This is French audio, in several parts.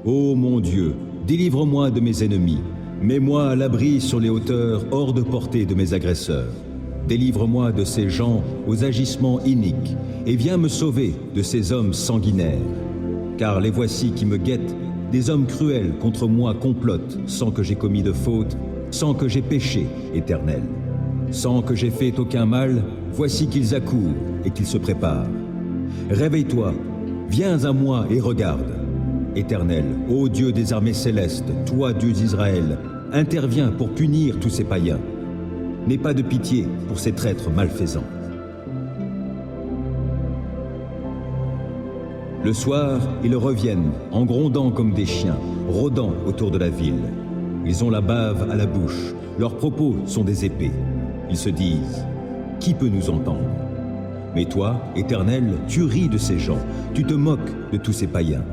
Ô mon Dieu, délivre-moi de mes ennemis. Mets-moi à l'abri sur les hauteurs, hors de portée de mes agresseurs. Délivre-moi de ces gens aux agissements iniques, et viens me sauver de ces hommes sanguinaires. Car les voici qui me guettent, des hommes cruels contre moi complotent, sans que j'aie commis de faute, sans que j'aie péché, Éternel. Sans que j'aie fait aucun mal, voici qu'ils accourent et qu'ils se préparent. Réveille-toi, viens à moi et regarde. Éternel, ô Dieu des armées célestes, toi Dieu d'Israël, interviens pour punir tous ces païens. N'aie pas de pitié pour ces traîtres malfaisants. Le soir, ils reviennent, en grondant comme des chiens, rôdant autour de la ville. Ils ont la bave à la bouche, leurs propos sont des épées. Ils se disent, qui peut nous entendre? Mais toi, Éternel, tu ris de ces gens, tu te moques de tous ces païens.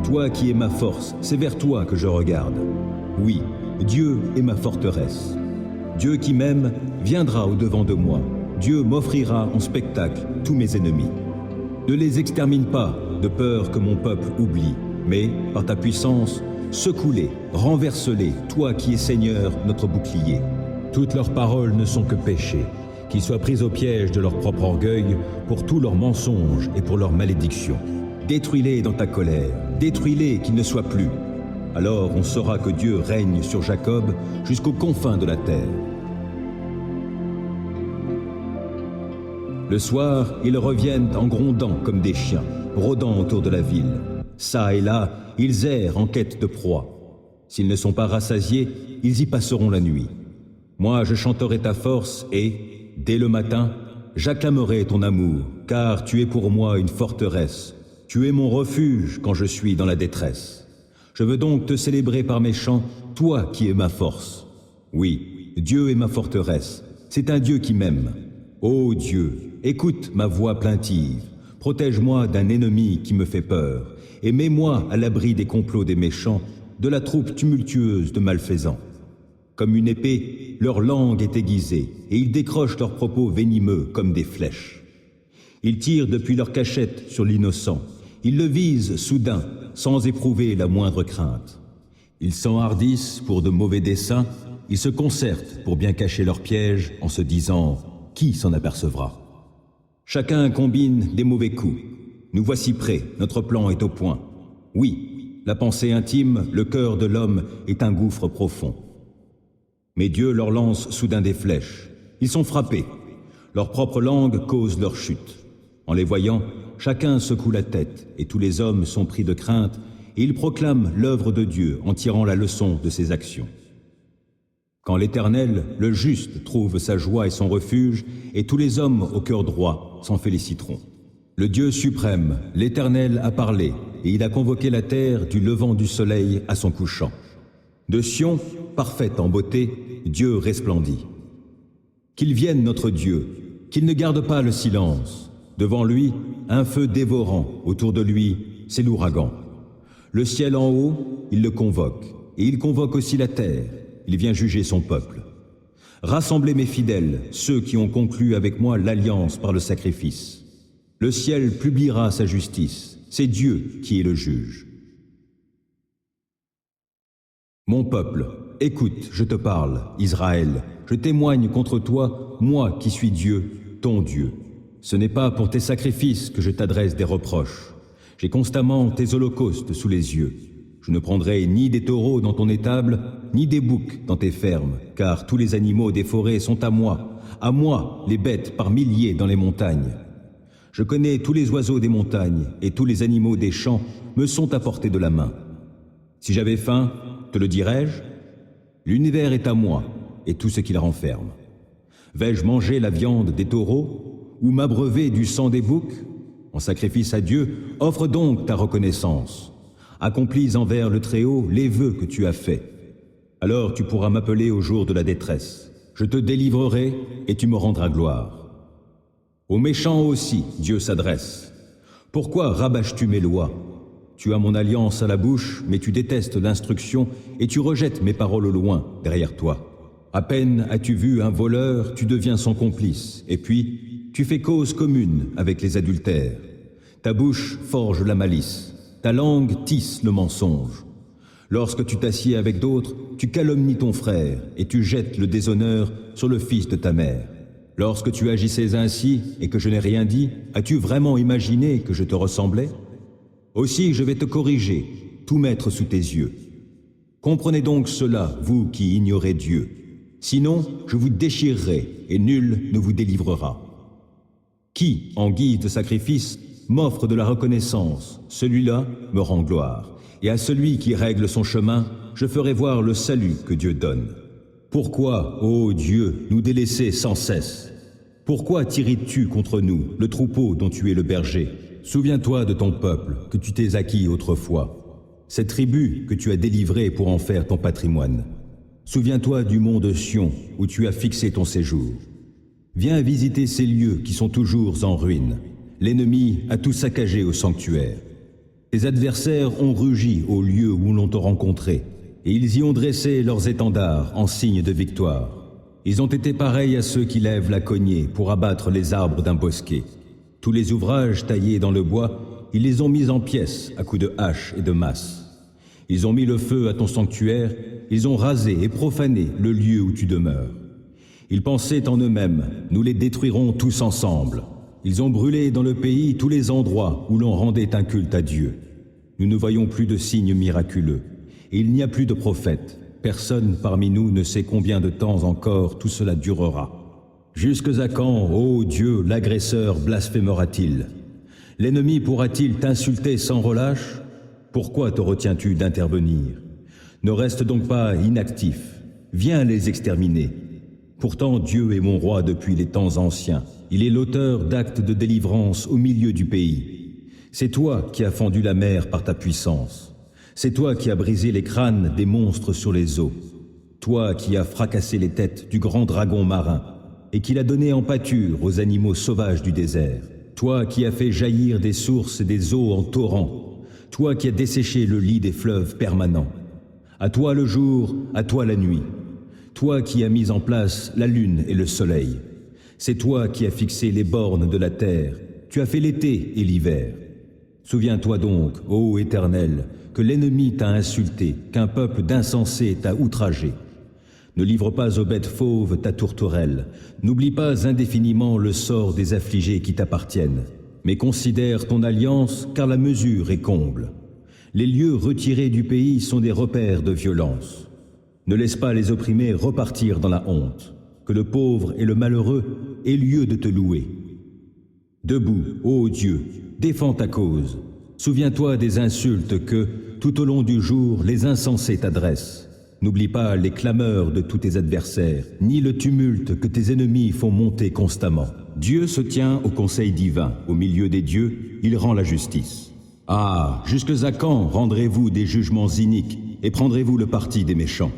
Toi qui es ma force, c'est vers toi que je regarde. Oui, Dieu est ma forteresse. Dieu qui m'aime viendra au-devant de moi. Dieu m'offrira en spectacle tous mes ennemis. Ne les extermine pas, de peur que mon peuple oublie, mais, par ta puissance, secoue-les, renverse-les, toi qui es Seigneur, notre bouclier. Toutes leurs paroles ne sont que péchés, qu'ils soient pris au piège de leur propre orgueil, pour tous leurs mensonges et pour leurs malédictions. Détruis-les dans ta colère, détruis-les qu'ils ne soient plus. Alors on saura que Dieu règne sur Jacob jusqu'aux confins de la terre. Le soir, ils reviennent en grondant comme des chiens, rôdant autour de la ville. Ça et là, ils errent en quête de proie. S'ils ne sont pas rassasiés, ils y passeront la nuit. Moi, je chanterai ta force et, dès le matin, j'acclamerai ton amour, car tu es pour moi une forteresse. Tu es mon refuge quand je suis dans la détresse. Je veux donc te célébrer par mes chants, toi qui es ma force. Oui, Dieu est ma forteresse. C'est un Dieu qui m'aime. Ô Dieu, écoute ma voix plaintive. Protège-moi d'un ennemi qui me fait peur, et mets-moi à l'abri des complots des méchants, de la troupe tumultueuse de malfaisants. Comme une épée, leur langue est aiguisée, et ils décrochent leurs propos venimeux comme des flèches. Ils tirent depuis leur cachette sur l'innocent. Ils le visent soudain, sans éprouver la moindre crainte. Ils s'enhardissent pour de mauvais desseins, ils se concertent pour bien cacher leurs pièges en se disant « Qui s'en apercevra ?» Chacun combine des mauvais coups. Nous voici prêts, notre plan est au point. Oui, la pensée intime, le cœur de l'homme est un gouffre profond. Mais Dieu leur lance soudain des flèches. Ils sont frappés. Leur propre langue cause leur chute. En les voyant, chacun secoue la tête, et tous les hommes sont pris de crainte, et ils proclament l'œuvre de Dieu en tirant la leçon de ses actions. Quand l'Éternel, le juste, trouve sa joie et son refuge, et tous les hommes au cœur droit s'en féliciteront. Le Dieu suprême, l'Éternel, a parlé, et il a convoqué la terre du levant du soleil à son couchant. De Sion, parfaite en beauté, Dieu resplendit. Qu'il vienne notre Dieu, qu'il ne garde pas le silence. Devant lui, un feu dévorant, autour de lui, c'est l'ouragan. Le ciel en haut, il le convoque, et il convoque aussi la terre, il vient juger son peuple. Rassemblez mes fidèles, ceux qui ont conclu avec moi l'alliance par le sacrifice. Le ciel publiera sa justice, c'est Dieu qui est le juge. Mon peuple, écoute, je te parle, Israël, je témoigne contre toi, moi qui suis Dieu, ton Dieu. Ce n'est pas pour tes sacrifices que je t'adresse des reproches. J'ai constamment tes holocaustes sous les yeux. Je ne prendrai ni des taureaux dans ton étable, ni des boucs dans tes fermes, car tous les animaux des forêts sont à moi les bêtes par milliers dans les montagnes. Je connais tous les oiseaux des montagnes, et tous les animaux des champs me sont à portée de la main. Si j'avais faim, te le dirais-je? L'univers est à moi, et tout ce qu'il renferme. Vais-je manger la viande des taureaux, ou m'abreuver du sang des boucs? En sacrifice à Dieu, offre donc ta reconnaissance. Accomplis envers le Très-Haut les vœux que tu as faits. Alors tu pourras m'appeler au jour de la détresse. Je te délivrerai et tu me rendras gloire. Aux méchants aussi, Dieu s'adresse. Pourquoi rabâches-tu mes lois? Tu as mon alliance à la bouche, mais tu détestes l'instruction et tu rejettes mes paroles au loin, derrière toi. À peine as-tu vu un voleur, tu deviens son complice, et puis tu fais cause commune avec les adultères. Ta bouche forge la malice. Ta langue tisse le mensonge. Lorsque tu t'assieds avec d'autres, tu calomnies ton frère et tu jettes le déshonneur sur le fils de ta mère. Lorsque tu agissais ainsi et que je n'ai rien dit, as-tu vraiment imaginé que je te ressemblais? Aussi je vais te corriger, tout mettre sous tes yeux. Comprenez donc cela, vous qui ignorez Dieu. Sinon, je vous déchirerai et nul ne vous délivrera. Qui, en guise de sacrifice, m'offre de la reconnaissance, celui-là me rend gloire. Et à celui qui règle son chemin, je ferai voir le salut que Dieu donne. Pourquoi, ô Dieu, nous délaisser sans cesse? Pourquoi t'irrites-tu contre nous, le troupeau dont tu es le berger? Souviens-toi de ton peuple, que tu t'es acquis autrefois, cette tribu que tu as délivrée pour en faire ton patrimoine. Souviens-toi du mont de Sion, où tu as fixé ton séjour. Viens visiter ces lieux qui sont toujours en ruine. L'ennemi a tout saccagé au sanctuaire. Tes adversaires ont rugi au lieu où l'on t'a rencontré, et ils y ont dressé leurs étendards en signe de victoire. Ils ont été pareils à ceux qui lèvent la cognée pour abattre les arbres d'un bosquet. Tous les ouvrages taillés dans le bois, ils les ont mis en pièces à coups de hache et de masse. Ils ont mis le feu à ton sanctuaire, ils ont rasé et profané le lieu où tu demeures. Ils pensaient en eux-mêmes, nous les détruirons tous ensemble. Ils ont brûlé dans le pays tous les endroits où l'on rendait un culte à Dieu. Nous ne voyons plus de signes miraculeux, et il n'y a plus de prophètes. Personne parmi nous ne sait combien de temps encore tout cela durera. Jusque à quand, ô Dieu, l'agresseur blasphémera-t-il? L'ennemi pourra-t-il t'insulter sans relâche? Pourquoi te retiens-tu d'intervenir? Ne reste donc pas inactif. Viens les exterminer. Pourtant Dieu est mon roi depuis les temps anciens. Il est l'auteur d'actes de délivrance au milieu du pays. C'est toi qui as fendu la mer par ta puissance. C'est toi qui as brisé les crânes des monstres sur les eaux. Toi qui as fracassé les têtes du grand dragon marin et qui l'as donné en pâture aux animaux sauvages du désert. Toi qui as fait jaillir des sources et des eaux en torrents. Toi qui as desséché le lit des fleuves permanents. À toi le jour, à toi la nuit. Toi qui as mis en place la lune et le soleil. C'est toi qui as fixé les bornes de la terre. Tu as fait l'été et l'hiver. Souviens-toi donc, ô Éternel, que l'ennemi t'a insulté, qu'un peuple d'insensés t'a outragé. Ne livre pas aux bêtes fauves ta tourterelle. N'oublie pas indéfiniment le sort des affligés qui t'appartiennent. Mais considère ton alliance, car la mesure est comble. Les lieux retirés du pays sont des repères de violence. Ne laisse pas les opprimés repartir dans la honte. Que le pauvre et le malheureux aient lieu de te louer. Debout, ô Dieu, défends ta cause. Souviens-toi des insultes que, tout au long du jour, les insensés t'adressent. N'oublie pas les clameurs de tous tes adversaires, ni le tumulte que tes ennemis font monter constamment. Dieu se tient au conseil divin. Au milieu des dieux, il rend la justice. Ah, jusque à quand rendrez-vous des jugements iniques et prendrez-vous le parti des méchants?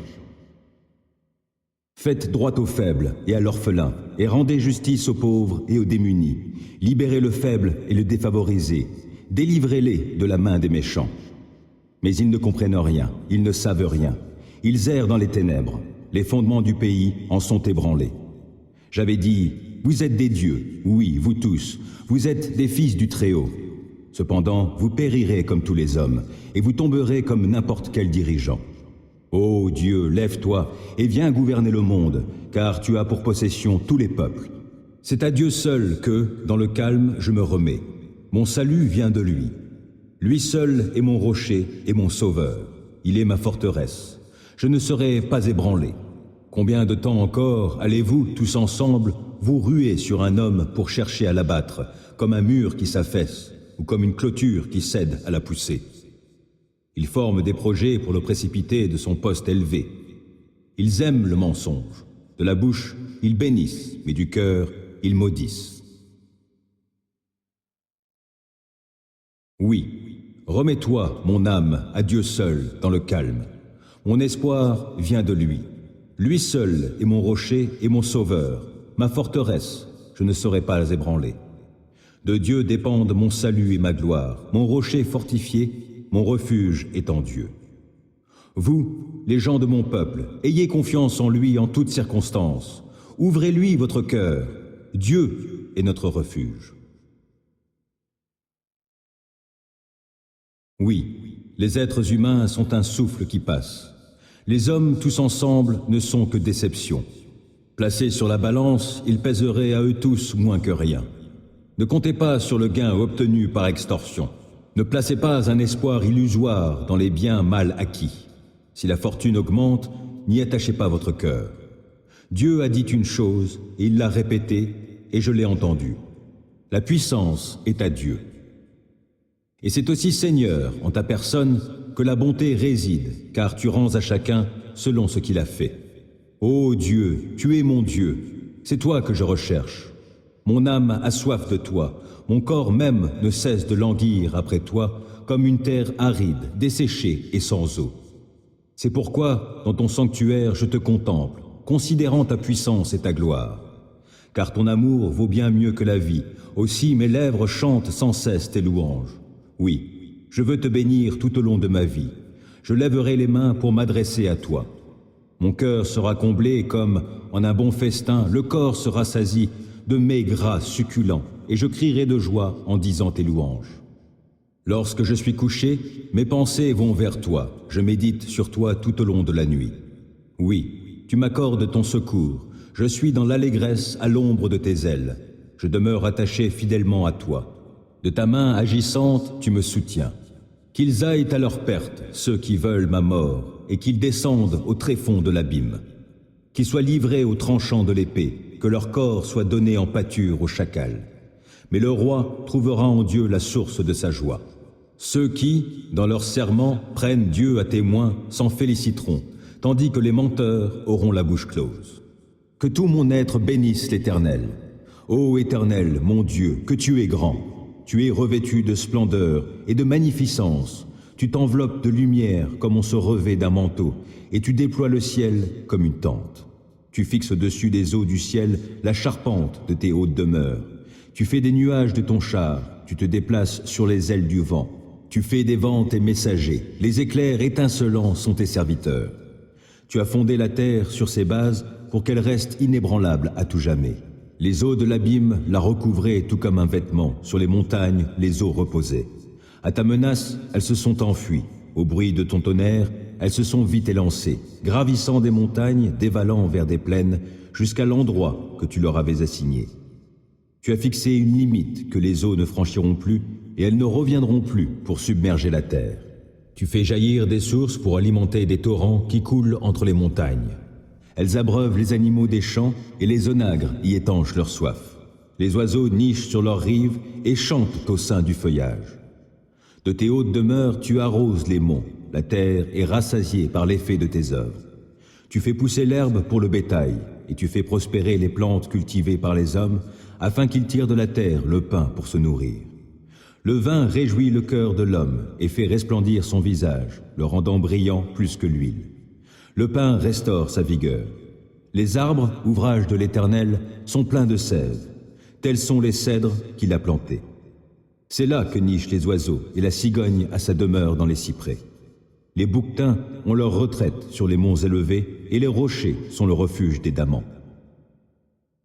Faites droit aux faibles et à l'orphelin, et rendez justice aux pauvres et aux démunis. Libérez le faible et le défavorisé. Délivrez-les de la main des méchants. Mais ils ne comprennent rien, ils ne savent rien. Ils errent dans les ténèbres. Les fondements du pays en sont ébranlés. J'avais dit, vous êtes des dieux, oui, vous tous. Vous êtes des fils du Très-Haut. Cependant, vous périrez comme tous les hommes, et vous tomberez comme n'importe quel dirigeant. Ô Dieu, lève-toi et viens gouverner le monde, car tu as pour possession tous les peuples. C'est à Dieu seul que, dans le calme, je me remets. Mon salut vient de lui. Lui seul est mon rocher et mon sauveur. Il est ma forteresse. Je ne serai pas ébranlé. Combien de temps encore allez-vous, tous ensemble, vous ruer sur un homme pour chercher à l'abattre, comme un mur qui s'affaisse, ou comme une clôture qui cède à la poussée? Ils forment des projets pour le précipiter de son poste élevé. Ils aiment le mensonge. De la bouche, ils bénissent, mais du cœur, ils maudissent. Oui, remets-toi, mon âme, à Dieu seul, dans le calme. Mon espoir vient de lui. Lui seul est mon rocher et mon sauveur, ma forteresse, je ne serai pas ébranlé. De Dieu dépendent mon salut et ma gloire, mon rocher fortifié, mon refuge est en Dieu. Vous, les gens de mon peuple, ayez confiance en lui en toutes circonstances. Ouvrez-lui votre cœur. Dieu est notre refuge. Oui, les êtres humains sont un souffle qui passe. Les hommes, tous ensemble, ne sont que déception. Placés sur la balance, ils pèseraient à eux tous moins que rien. Ne comptez pas sur le gain obtenu par extorsion. Ne placez pas un espoir illusoire dans les biens mal acquis. Si la fortune augmente, n'y attachez pas votre cœur. Dieu a dit une chose, et il l'a répétée, et je l'ai entendue. La puissance est à Dieu. Et c'est aussi Seigneur, en ta personne, que la bonté réside, car tu rends à chacun selon ce qu'il a fait. Ô Dieu, tu es mon Dieu, c'est toi que je recherche. Mon âme a soif de toi, mon corps même ne cesse de languir après toi, comme une terre aride, desséchée et sans eau. C'est pourquoi, dans ton sanctuaire, je te contemple, considérant ta puissance et ta gloire. Car ton amour vaut bien mieux que la vie, aussi mes lèvres chantent sans cesse tes louanges. Oui, je veux te bénir tout au long de ma vie. Je lèverai les mains pour m'adresser à toi. Mon cœur sera comblé comme, en un bon festin, le corps se rassasie de mets gras succulents, et je crierai de joie en disant tes louanges. Lorsque je suis couché, mes pensées vont vers toi, je médite sur toi tout au long de la nuit. Oui, tu m'accordes ton secours, je suis dans l'allégresse à l'ombre de tes ailes, je demeure attaché fidèlement à toi. De ta main agissante, tu me soutiens. Qu'ils aillent à leur perte, ceux qui veulent ma mort, et qu'ils descendent au tréfonds de l'abîme. Qu'ils soient livrés aux tranchants de l'épée, que leur corps soit donné en pâture au chacal. Mais le roi trouvera en Dieu la source de sa joie. Ceux qui, dans leur serment, prennent Dieu à témoin s'en féliciteront, tandis que les menteurs auront la bouche close. Que tout mon être bénisse l'Éternel. Ô Éternel, mon Dieu, que tu es grand. Tu es revêtu de splendeur et de magnificence. Tu t'enveloppes de lumière comme on se revêt d'un manteau, et tu déploies le ciel comme une tente. Tu fixes au-dessus des eaux du ciel la charpente de tes hautes demeures. Tu fais des nuages de ton char, tu te déplaces sur les ailes du vent. Tu fais des vents tes messagers, les éclairs étincelants sont tes serviteurs. Tu as fondé la terre sur ses bases pour qu'elle reste inébranlable à tout jamais. Les eaux de l'abîme la recouvraient tout comme un vêtement, sur les montagnes les eaux reposaient. À ta menace, elles se sont enfuies. Au bruit de ton tonnerre, elles se sont vite élancées, gravissant des montagnes, dévalant vers des plaines, jusqu'à l'endroit que tu leur avais assigné. Tu as fixé une limite que les eaux ne franchiront plus, et elles ne reviendront plus pour submerger la terre. Tu fais jaillir des sources pour alimenter des torrents qui coulent entre les montagnes. Elles abreuvent les animaux des champs et les onagres y étanchent leur soif. Les oiseaux nichent sur leurs rives et chantent au sein du feuillage. De tes hautes demeures, tu arroses les monts. La terre est rassasiée par l'effet de tes œuvres. Tu fais pousser l'herbe pour le bétail et tu fais prospérer les plantes cultivées par les hommes afin qu'ils tirent de la terre le pain pour se nourrir. Le vin réjouit le cœur de l'homme et fait resplendir son visage, le rendant brillant plus que l'huile. Le pain restaure sa vigueur. Les arbres, ouvrage de l'Éternel, sont pleins de sève. Tels sont les cèdres qu'il a plantés. C'est là que nichent les oiseaux et la cigogne a sa demeure dans les cyprès. Les bouquetins ont leur retraite sur les monts élevés et les rochers sont le refuge des damans.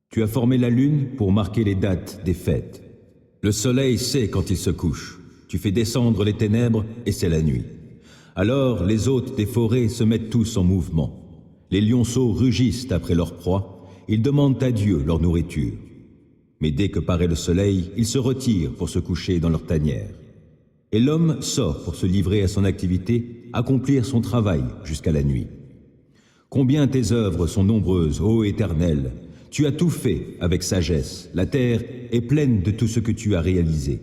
Tu as formé la lune pour marquer les dates des fêtes. Le soleil sait quand il se couche. Tu fais descendre les ténèbres et c'est la nuit. Alors les hôtes des forêts se mettent tous en mouvement. Les lionceaux rugissent après leur proie, ils demandent à Dieu leur nourriture. Mais dès que paraît le soleil, ils se retirent pour se coucher dans leur tanière. Et l'homme sort pour se livrer à son activité, accomplir son travail jusqu'à la nuit. Combien tes œuvres sont nombreuses, ô Éternel! Tu as tout fait avec sagesse, la terre est pleine de tout ce que tu as réalisé.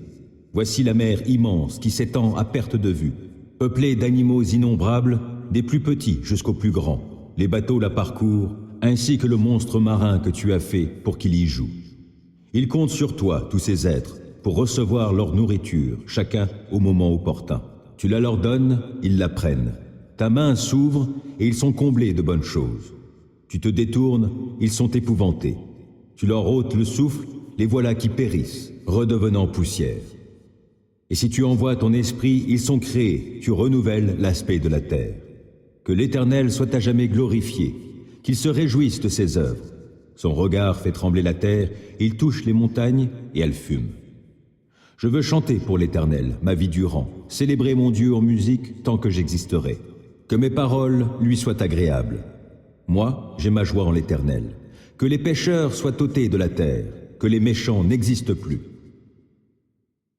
Voici la mer immense qui s'étend à perte de vue, peuplée d'animaux innombrables, des plus petits jusqu'aux plus grands. Les bateaux la parcourent, ainsi que le monstre marin que tu as fait pour qu'il y joue. Ils comptent sur toi, tous ces êtres, pour recevoir leur nourriture, chacun au moment opportun. Tu la leur donnes, ils la prennent. Ta main s'ouvre et ils sont comblés de bonnes choses. Tu te détournes, ils sont épouvantés. Tu leur ôtes le souffle, les voilà qui périssent, redevenant poussière. Et si tu envoies ton esprit, ils sont créés, tu renouvelles l'aspect de la terre. Que l'Éternel soit à jamais glorifié, qu'il se réjouisse de ses œuvres. Son regard fait trembler la terre, il touche les montagnes et elles fument. Je veux chanter pour l'Éternel, ma vie durant, célébrer mon Dieu en musique tant que j'existerai. Que mes paroles lui soient agréables. Moi, j'ai ma joie en l'Éternel. Que les pécheurs soient ôtés de la terre, que les méchants n'existent plus.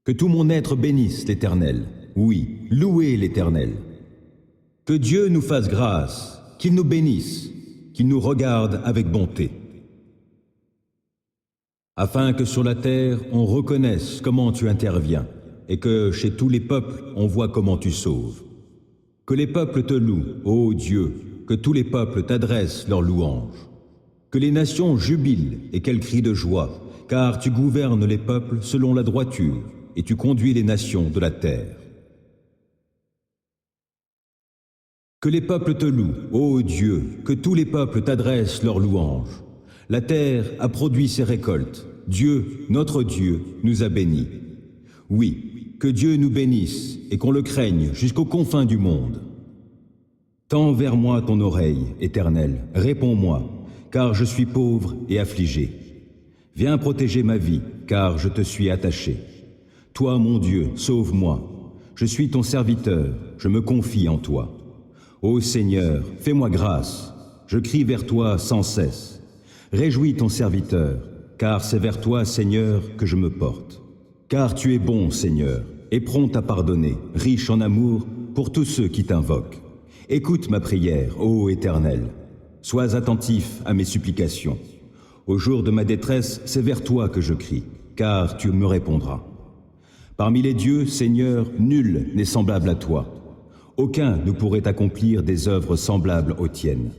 Que tout mon être bénisse l'Éternel. Oui, louez l'Éternel. Que Dieu nous fasse grâce, qu'il nous bénisse, qu'il nous regarde avec bonté. Afin que sur la terre, on reconnaisse comment tu interviens, et que chez tous les peuples, on voit comment tu sauves. Que les peuples te louent, ô Dieu, que tous les peuples t'adressent leurs louanges. Que les nations jubilent et qu'elles crient de joie, car tu gouvernes les peuples selon la droiture, et tu conduis les nations de la terre. Que les peuples te louent, ô Dieu, que tous les peuples t'adressent leurs louanges. La terre a produit ses récoltes. Dieu, notre Dieu, nous a bénis. Oui, que Dieu nous bénisse et qu'on le craigne jusqu'aux confins du monde. Tends vers moi ton oreille, Éternel, réponds-moi, car je suis pauvre et affligé. Viens protéger ma vie, car je te suis attaché. Toi, mon Dieu, sauve-moi. Je suis ton serviteur, je me confie en toi. Ô Seigneur, fais-moi grâce. Je crie vers toi sans cesse. Réjouis ton serviteur, car c'est vers toi, Seigneur, que je me porte. Car tu es bon, Seigneur, et prompt à pardonner, riche en amour pour tous ceux qui t'invoquent. Écoute ma prière, ô Éternel. Sois attentif à mes supplications. Au jour de ma détresse, c'est vers toi que je crie, car tu me répondras. Parmi les dieux, Seigneur, nul n'est semblable à toi. Aucun ne pourrait accomplir des œuvres semblables aux tiennes.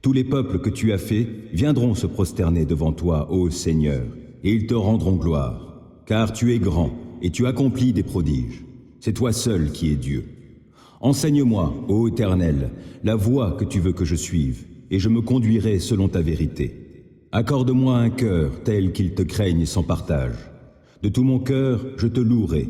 Tous les peuples que tu as faits viendront se prosterner devant toi, ô Seigneur, et ils te rendront gloire, car tu es grand et tu accomplis des prodiges. C'est toi seul qui es Dieu. Enseigne-moi, ô Éternel, la voie que tu veux que je suive, et je me conduirai selon ta vérité. Accorde-moi un cœur tel qu'il te craigne sans partage. De tout mon cœur, je te louerai.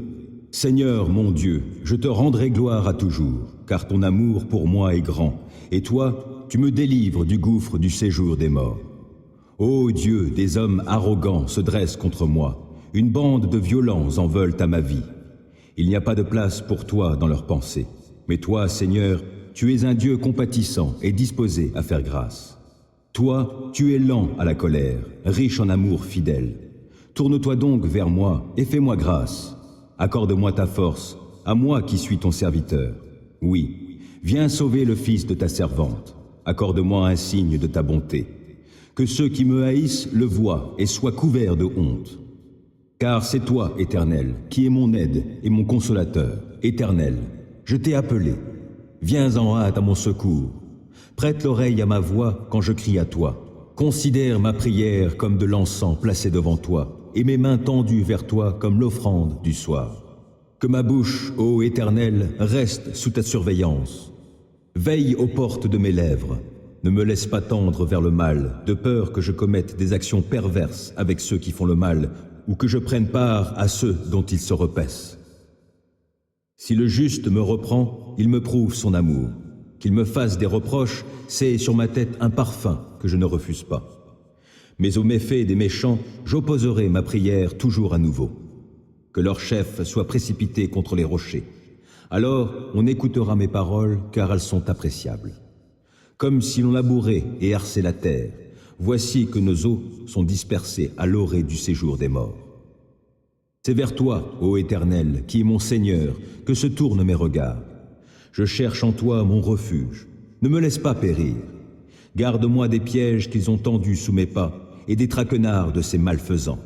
Seigneur mon Dieu, je te rendrai gloire à toujours, car ton amour pour moi est grand, et toi, tu me délivres du gouffre du séjour des morts. Ô Dieu, des hommes arrogants se dressent contre moi, une bande de violents en veulent à ma vie. Il n'y a pas de place pour toi dans leurs pensées, mais toi, Seigneur, tu es un Dieu compatissant et disposé à faire grâce. Toi, tu es lent à la colère, riche en amour fidèle. Tourne-toi donc vers moi et fais-moi grâce. Accorde-moi ta force, à moi qui suis ton serviteur. Oui, viens sauver le fils de ta servante. Accorde-moi un signe de ta bonté. Que ceux qui me haïssent le voient et soient couverts de honte. Car c'est toi, Éternel, qui es mon aide et mon consolateur. Éternel, je t'ai appelé. Viens en hâte à mon secours. Prête l'oreille à ma voix quand je crie à toi. Considère ma prière comme de l'encens placé devant toi, et mes mains tendues vers toi comme l'offrande du soir. Que ma bouche, ô Éternel, reste sous ta surveillance. Veille aux portes de mes lèvres. Ne me laisse pas tendre vers le mal, de peur que je commette des actions perverses avec ceux qui font le mal, ou que je prenne part à ceux dont ils se repaissent. Si le juste me reprend, il me prouve son amour. Qu'il me fasse des reproches, c'est sur ma tête un parfum que je ne refuse pas. Mais aux méfaits des méchants, j'opposerai ma prière toujours à nouveau. Que leur chef soit précipité contre les rochers. Alors on écoutera mes paroles, car elles sont appréciables. Comme si l'on labourait et harçait la terre, voici que nos eaux sont dispersées à l'orée du séjour des morts. C'est vers toi, ô Éternel, qui est mon Seigneur, que se tournent mes regards. Je cherche en toi mon refuge. Ne me laisse pas périr. Garde-moi des pièges qu'ils ont tendus sous mes pas et des traquenards de ces malfaisants.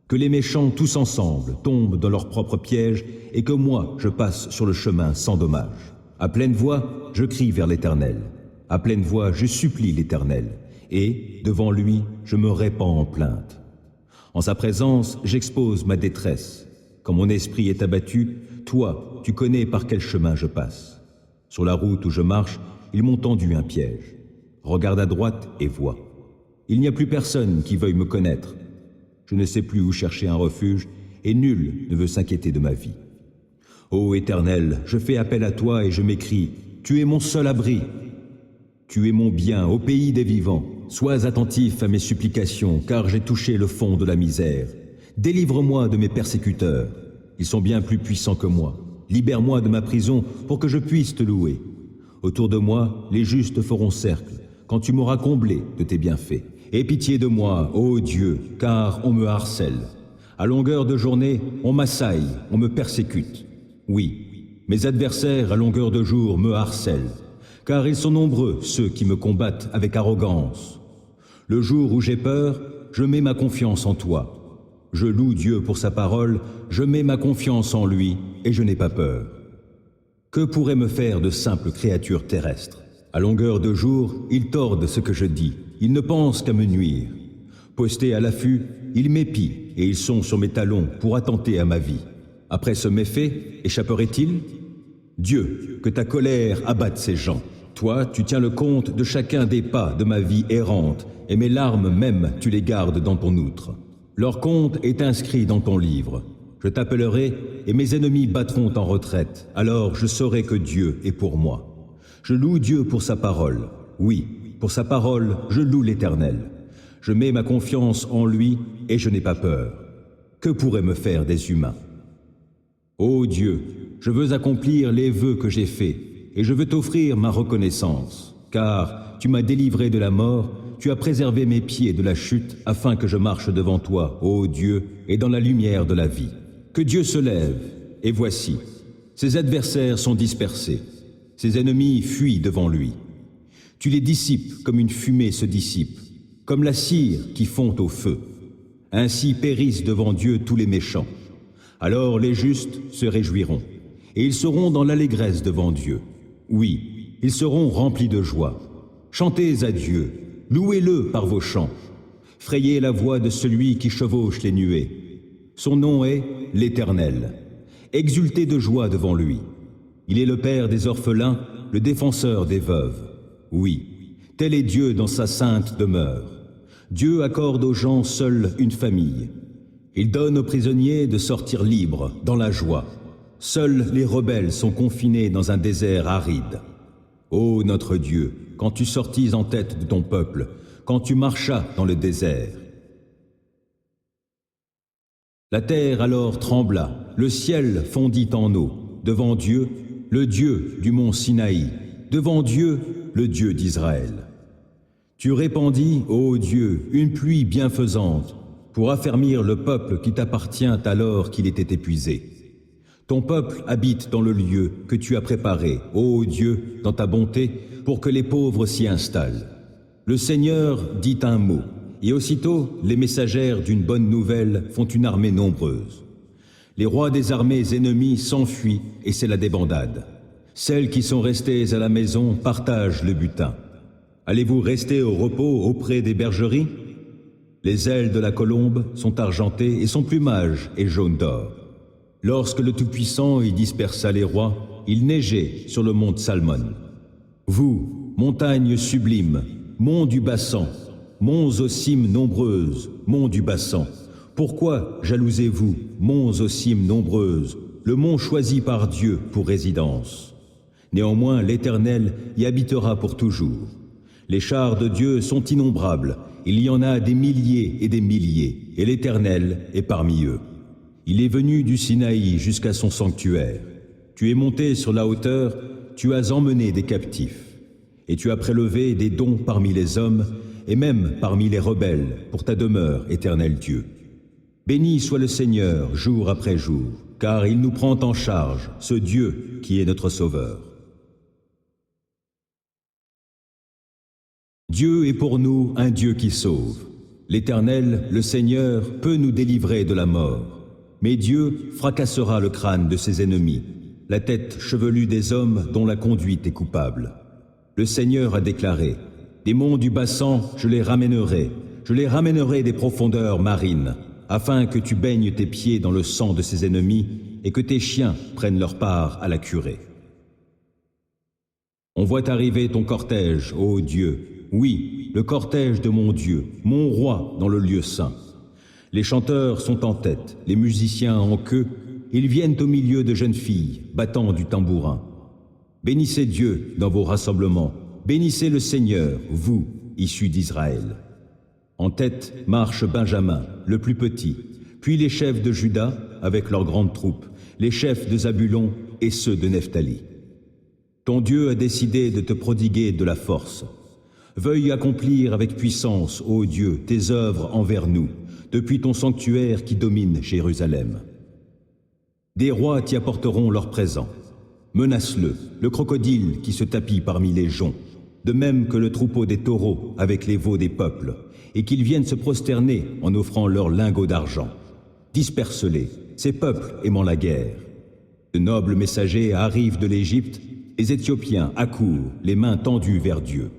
Que les méchants tous ensemble tombent dans leurs propres pièges et que moi je passe sur le chemin sans dommage. À pleine voix, je crie vers l'Éternel. À pleine voix, je supplie l'Éternel. Et, devant lui, je me répands en plainte. En sa présence, j'expose ma détresse. Quand mon esprit est abattu, toi, tu connais par quel chemin je passe. Sur la route où je marche, ils m'ont tendu un piège. Regarde à droite et vois. Il n'y a plus personne qui veuille me connaître. Je ne sais plus où chercher un refuge, et nul ne veut s'inquiéter de ma vie. Ô Éternel, je fais appel à toi et je m'écrie, tu es mon seul abri. Tu es mon bien au pays des vivants. Sois attentif à mes supplications, car j'ai touché le fond de la misère. Délivre-moi de mes persécuteurs. Ils sont bien plus puissants que moi. Libère-moi de ma prison pour que je puisse te louer. Autour de moi, les justes feront cercle, quand tu m'auras comblé de tes bienfaits. Aie pitié de moi, ô Dieu, car on me harcèle. À longueur de journée, on m'assaille, on me persécute. Oui, mes adversaires à longueur de jour me harcèlent, car ils sont nombreux ceux qui me combattent avec arrogance. Le jour où j'ai peur, je mets ma confiance en toi. Je loue Dieu pour sa parole, je mets ma confiance en lui et je n'ai pas peur. Que pourrait me faire de simples créatures terrestres? À longueur de jour, ils tordent ce que je dis, ils ne pensent qu'à me nuire. Postés à l'affût, ils m'épient et ils sont sur mes talons pour attenter à ma vie. Après ce méfait, échapperait-il? Dieu, que ta colère abatte ces gens. Toi, tu tiens le compte de chacun des pas de ma vie errante, et mes larmes même, tu les gardes dans ton outre. Leur compte est inscrit dans ton livre. Je t'appellerai, et mes ennemis battront en retraite. Alors je saurai que Dieu est pour moi. Je loue Dieu pour sa parole. Oui, pour sa parole, je loue l'Éternel. Je mets ma confiance en lui, et je n'ai pas peur. Que pourraient me faire des humains? Ô Dieu, je veux accomplir les vœux que j'ai faits, et je veux t'offrir ma reconnaissance, car tu m'as délivré de la mort, tu as préservé mes pieds de la chute, afin que je marche devant toi, ô Dieu, et dans la lumière de la vie. Que Dieu se lève, et voici, ses adversaires sont dispersés, ses ennemis fuient devant lui. Tu les dissipes comme une fumée se dissipe, comme la cire qui fond au feu. Ainsi périssent devant Dieu tous les méchants. Alors les justes se réjouiront, et ils seront dans l'allégresse devant Dieu. Oui, ils seront remplis de joie. Chantez à Dieu, louez-le par vos chants. Frayez la voix de celui qui chevauche les nuées. Son nom est l'Éternel. Exultez de joie devant lui. Il est le Père des orphelins, le défenseur des veuves. Oui, tel est Dieu dans sa sainte demeure. Dieu accorde aux gens seuls une famille. Il donne aux prisonniers de sortir libres, dans la joie. Seuls les rebelles sont confinés dans un désert aride. Ô notre Dieu, quand tu sortis en tête de ton peuple, quand tu marchas dans le désert. La terre alors trembla, le ciel fondit en eau, devant Dieu, le Dieu du mont Sinaï, devant Dieu, le Dieu d'Israël. Tu répandis, ô Dieu, une pluie bienfaisante, pour affermir le peuple qui t'appartient alors qu'il était épuisé. Ton peuple habite dans le lieu que tu as préparé, ô Dieu, dans ta bonté, pour que les pauvres s'y installent. Le Seigneur dit un mot, et aussitôt les messagères d'une bonne nouvelle font une armée nombreuse. Les rois des armées ennemies s'enfuient, et c'est la débandade. Celles qui sont restées à la maison partagent le butin. Allez-vous rester au repos auprès des bergeries? Les ailes de la colombe sont argentées et son plumage est jaune d'or. Lorsque le Tout-Puissant y dispersa les rois, il neigeait sur le mont Salmon. Vous, montagnes sublimes, monts du Bassan, monts aux cimes nombreuses, monts du Bassan, pourquoi jalousez-vous, monts aux cimes nombreuses, le mont choisi par Dieu pour résidence? Néanmoins, l'Éternel y habitera pour toujours. Les chars de Dieu sont innombrables, il y en a des milliers, et l'Éternel est parmi eux. Il est venu du Sinaï jusqu'à son sanctuaire. Tu es monté sur la hauteur, tu as emmené des captifs, et tu as prélevé des dons parmi les hommes, et même parmi les rebelles, pour ta demeure, Éternel Dieu. Béni soit le Seigneur jour après jour, car il nous prend en charge, ce Dieu qui est notre Sauveur. Dieu est pour nous un Dieu qui sauve. L'Éternel, le Seigneur, peut nous délivrer de la mort. Mais Dieu fracassera le crâne de ses ennemis, la tête chevelue des hommes dont la conduite est coupable. Le Seigneur a déclaré, « Des monts du Bassan, je les ramènerai des profondeurs marines, afin que tu baignes tes pieds dans le sang de ses ennemis et que tes chiens prennent leur part à la curée. » On voit arriver ton cortège, ô Dieu, oui, le cortège de mon Dieu, mon roi dans le lieu saint. Les chanteurs sont en tête, les musiciens en queue, ils viennent au milieu de jeunes filles, battant du tambourin. Bénissez Dieu dans vos rassemblements, bénissez le Seigneur, vous, issus d'Israël. En tête marche Benjamin, le plus petit, puis les chefs de Juda avec leurs grandes troupes, les chefs de Zabulon et ceux de Nephtali. Ton Dieu a décidé de te prodiguer de la force. Veuille accomplir avec puissance, ô Dieu, tes œuvres envers nous, depuis ton sanctuaire qui domine Jérusalem. Des rois t'y apporteront leurs présents. Menace-le, le crocodile qui se tapit parmi les joncs, de même que le troupeau des taureaux avec les veaux des peuples, et qu'ils viennent se prosterner en offrant leurs lingots d'argent. Disperse-les, ces peuples aimant la guerre. De nobles messagers arrivent de l'Égypte, les Éthiopiens accourent, les mains tendues vers Dieu.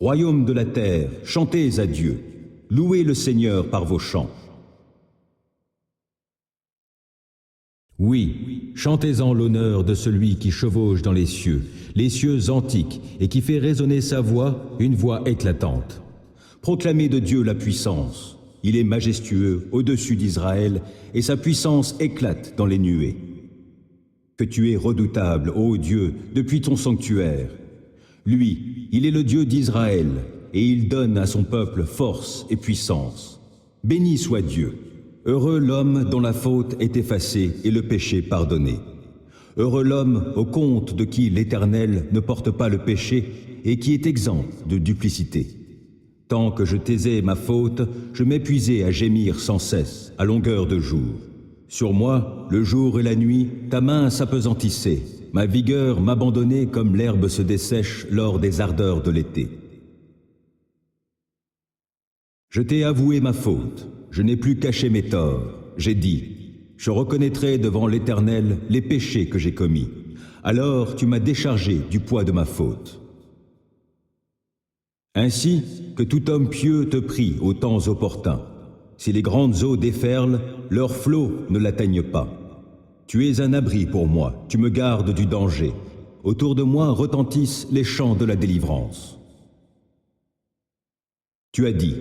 Royaume de la terre, chantez à Dieu, louez le Seigneur par vos chants. Oui, chantez-en l'honneur de celui qui chevauche dans les cieux antiques, et qui fait résonner sa voix, une voix éclatante. Proclamez de Dieu la puissance. Il est majestueux au-dessus d'Israël, et sa puissance éclate dans les nuées. Que tu es redoutable, ô Dieu, depuis ton sanctuaire. Lui, il est le Dieu d'Israël, et il donne à son peuple force et puissance. Béni soit Dieu. Heureux l'homme dont la faute est effacée et le péché pardonné. Heureux l'homme au compte de qui l'Éternel ne porte pas le péché et qui est exempt de duplicité. Tant que je taisais ma faute, je m'épuisais à gémir sans cesse, à longueur de jour. Sur moi, le jour et la nuit, ta main s'apesantissait, ma vigueur m'abandonnait comme l'herbe se dessèche lors des ardeurs de l'été. Je t'ai avoué ma faute, je n'ai plus caché mes torts, j'ai dit, je reconnaîtrai devant l'Éternel les péchés que j'ai commis. Alors tu m'as déchargé du poids de ma faute. Ainsi que tout homme pieux te prie aux temps opportuns. Si les grandes eaux déferlent, leurs flots ne l'atteignent pas. Tu es un abri pour moi, tu me gardes du danger. Autour de moi retentissent les chants de la délivrance. Tu as dit,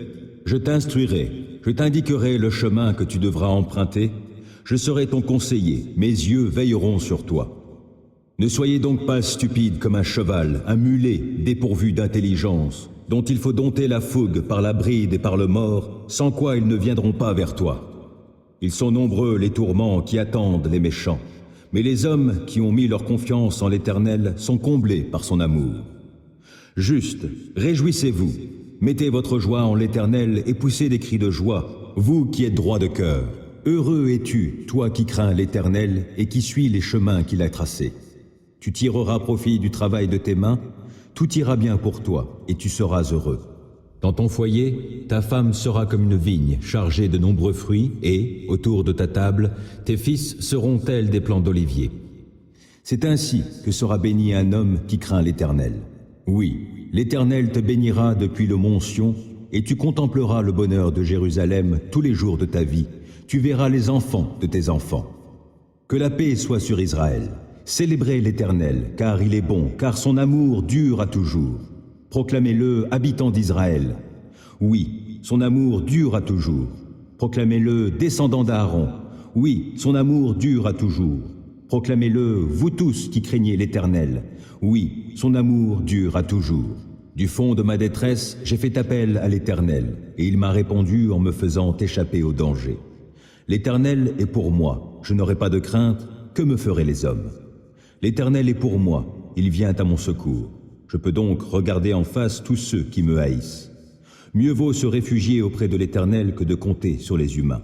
je t'instruirai, je t'indiquerai le chemin que tu devras emprunter, je serai ton conseiller, mes yeux veilleront sur toi. Ne soyez donc pas stupide comme un cheval, un mulet dépourvu d'intelligence, dont il faut dompter la fougue par la bride et par le mors, sans quoi ils ne viendront pas vers toi. Ils sont nombreux les tourments qui attendent les méchants, mais les hommes qui ont mis leur confiance en l'Éternel sont comblés par son amour. Juste, réjouissez-vous, mettez votre joie en l'Éternel et poussez des cris de joie, vous qui êtes droit de cœur. Heureux es-tu, toi qui crains l'Éternel et qui suis les chemins qu'il a tracés. Tu tireras profit du travail de tes mains, tout ira bien pour toi et tu seras heureux. Dans ton foyer, ta femme sera comme une vigne chargée de nombreux fruits et, autour de ta table, tes fils seront tels des plants d'olivier. C'est ainsi que sera béni un homme qui craint l'Éternel. Oui, l'Éternel te bénira depuis le mont Sion et tu contempleras le bonheur de Jérusalem tous les jours de ta vie. Tu verras les enfants de tes enfants. Que la paix soit sur Israël. Célébrez l'Éternel, car il est bon, car son amour dure à toujours. Proclamez-le, habitants d'Israël. Oui, son amour dure à toujours. Proclamez-le, descendants d'Aaron. Oui, son amour dure à toujours. Proclamez-le, vous tous qui craignez l'Éternel. Oui, son amour dure à toujours. Du fond de ma détresse, j'ai fait appel à l'Éternel, et il m'a répondu en me faisant échapper au danger. L'Éternel est pour moi, je n'aurai pas de crainte, que me feraient les hommes? L'Éternel est pour moi, il vient à mon secours. Je peux donc regarder en face tous ceux qui me haïssent. Mieux vaut se réfugier auprès de l'Éternel que de compter sur les humains.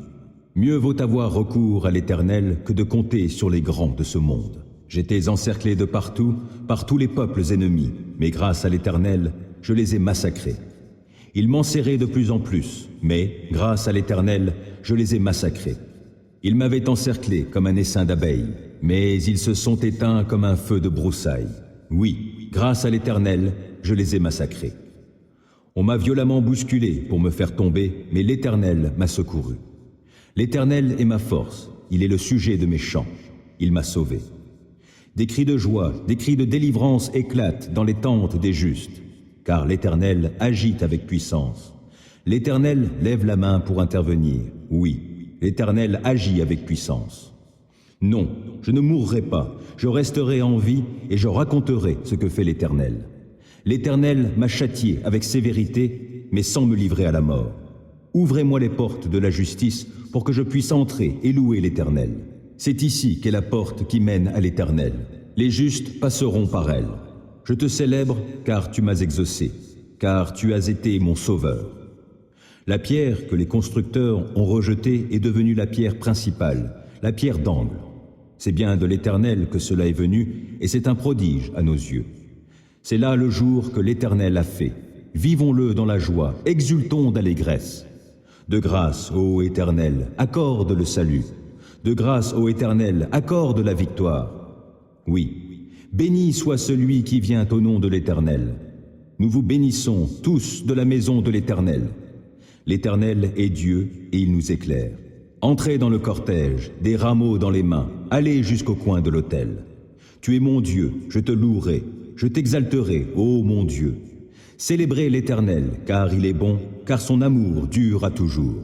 Mieux vaut avoir recours à l'Éternel que de compter sur les grands de ce monde. J'étais encerclé de partout, par tous les peuples ennemis, mais grâce à l'Éternel, je les ai massacrés. Ils m'enserraient de plus en plus, mais, grâce à l'Éternel, je les ai massacrés. Ils m'avaient encerclé comme un essaim d'abeilles, mais ils se sont éteints comme un feu de broussailles. Oui, grâce à l'Éternel, je les ai massacrés. On m'a violemment bousculé pour me faire tomber, mais l'Éternel m'a secouru. L'Éternel est ma force, il est le sujet de mes chants, il m'a sauvé. Des cris de joie, des cris de délivrance éclatent dans les tentes des justes, car l'Éternel agit avec puissance. L'Éternel lève la main pour intervenir. Oui, l'Éternel agit avec puissance. Non, je ne mourrai pas, je resterai en vie et je raconterai ce que fait l'Éternel. L'Éternel m'a châtié avec sévérité, mais sans me livrer à la mort. Ouvrez-moi les portes de la justice pour que je puisse entrer et louer l'Éternel. C'est ici qu'est la porte qui mène à l'Éternel. Les justes passeront par elle. Je te célèbre car tu m'as exaucé, car tu as été mon sauveur. La pierre que les constructeurs ont rejetée est devenue la pierre principale, la pierre d'angle. C'est bien de l'Éternel que cela est venu, et c'est un prodige à nos yeux. C'est là le jour que l'Éternel a fait. Vivons-le dans la joie, exultons d'allégresse. De grâce, ô Éternel, accorde le salut. De grâce, ô Éternel, accorde la victoire. Oui, béni soit celui qui vient au nom de l'Éternel. Nous vous bénissons tous de la maison de l'Éternel. L'Éternel est Dieu et il nous éclaire. Entrez dans le cortège, des rameaux dans les mains, allez jusqu'au coin de l'autel. Tu es mon Dieu, je te louerai, je t'exalterai, ô mon Dieu. Célébrez l'Éternel, car il est bon, car son amour dure à toujours.